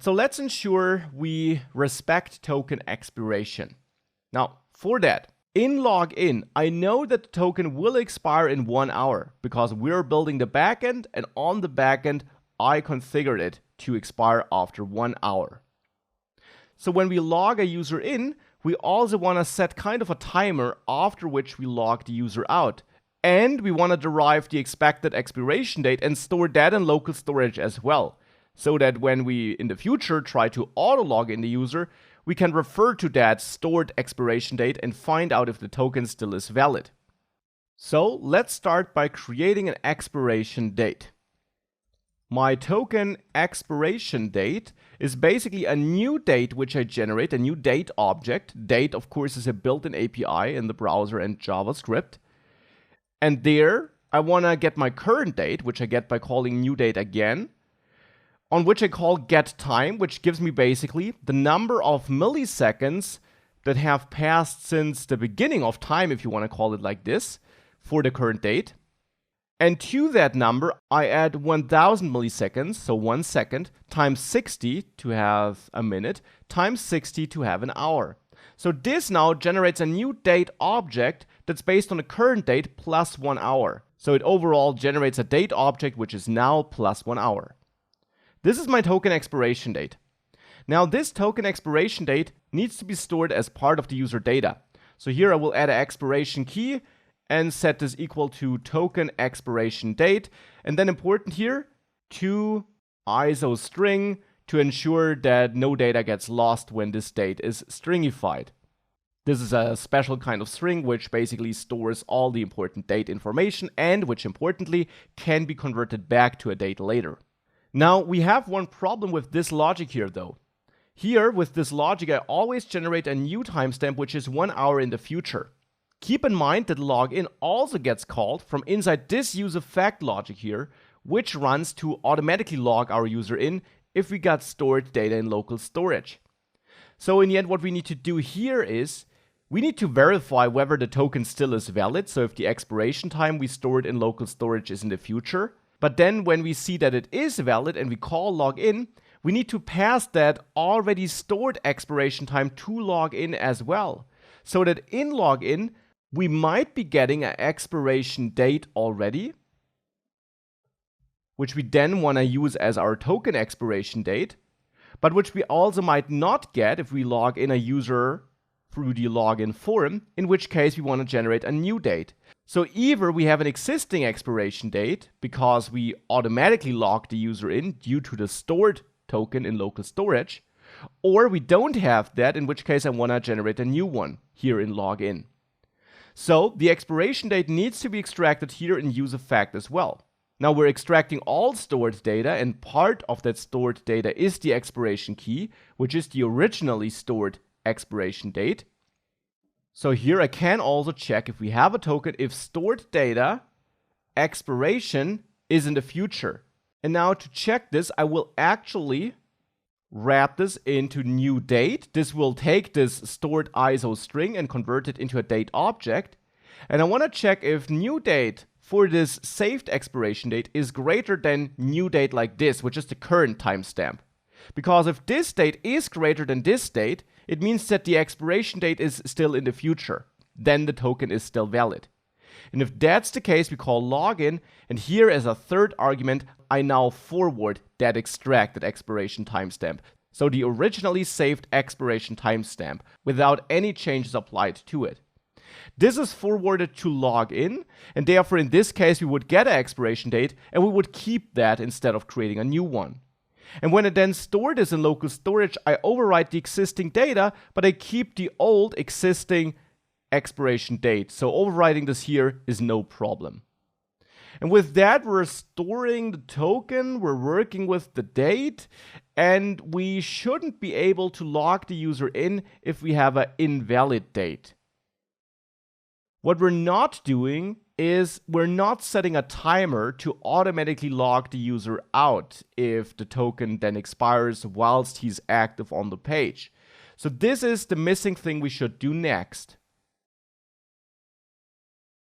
So let's ensure we respect token expiration. Now, for that, in login, I know that the token will expire in 1 hour because we're building the backend, and on the backend, I configured it to expire after 1 hour. So when we log a user in, we also want to set kind of a timer after which we log the user out. And we want to derive the expected expiration date and store that in local storage as well, so that when we in the future try to auto log in the user, we can refer to that stored expiration date and find out if the token still is valid. So let's start by creating an expiration date. My token expiration date is basically a new date which I generate, a new date object. Date, of course, is a built-in API in the browser and JavaScript. And there, I want to get my current date, which I get by calling new date again, on which I call getTime, which gives me basically the number of milliseconds that have passed since the beginning of time, if you want to call it like this, for the current date. And to that number, I add 1000 milliseconds, so 1 second, times 60 to have a minute, times 60 to have an hour. So this now generates a new date object that's based on the current date plus 1 hour. So it overall generates a date object which is now plus 1 hour. This is my token expiration date. Now this token expiration date needs to be stored as part of the user data. So here I will add an expiration key and set this equal to token expiration date. And then important here, to ISO string to ensure that no data gets lost when this date is stringified. This is a special kind of string which basically stores all the important date information and which importantly can be converted back to a date later. Now we have one problem with this logic here though. Here with this logic I always generate a new timestamp which is 1 hour in the future. Keep in mind that login also gets called from inside this useEffect logic here, which runs to automatically log our user in if we got stored data in local storage. So in the end what we need to do here is we need to verify whether the token still is valid, so if the expiration time we stored in local storage is in the future. But then when we see that it is valid and we call login, we need to pass that already stored expiration time to login as well, so that in login we might be getting an expiration date already, which we then want to use as our token expiration date, but which we also might not get if we log in a user through the login form, in which case we want to generate a new date. So either we have an existing expiration date because we automatically log the user in due to the stored token in local storage, or we don't have that, in which case I want to generate a new one here in login. So the expiration date needs to be extracted here in useEffect as well. Now we're extracting all stored data, and part of that stored data is the expiration key, which is the originally stored expiration date. So here I can also check if we have a token, if stored data expiration is in the future. And now to check this, I will actually wrap this into new date. This will take this stored ISO string and convert it into a date object. And I want to check if new date for this saved expiration date is greater than new date like this, which is the current timestamp. Because if this date is greater than this date, it means that the expiration date is still in the future. Then the token is still valid. And if that's the case, we call login, and here as a third argument, I now forward that extracted expiration timestamp. So the originally saved expiration timestamp without any changes applied to it. This is forwarded to login, and therefore in this case we would get an expiration date and we would keep that instead of creating a new one. And when I then store this in local storage, I overwrite the existing data, but I keep the old existing expiration date. So overwriting this here is no problem. And with that, we're storing the token, we're working with the date, and we shouldn't be able to log the user in if we have an invalid date. What we're not doing is we're not setting a timer to automatically log the user out if the token then expires whilst he's active on the page. So this is the missing thing we should do next.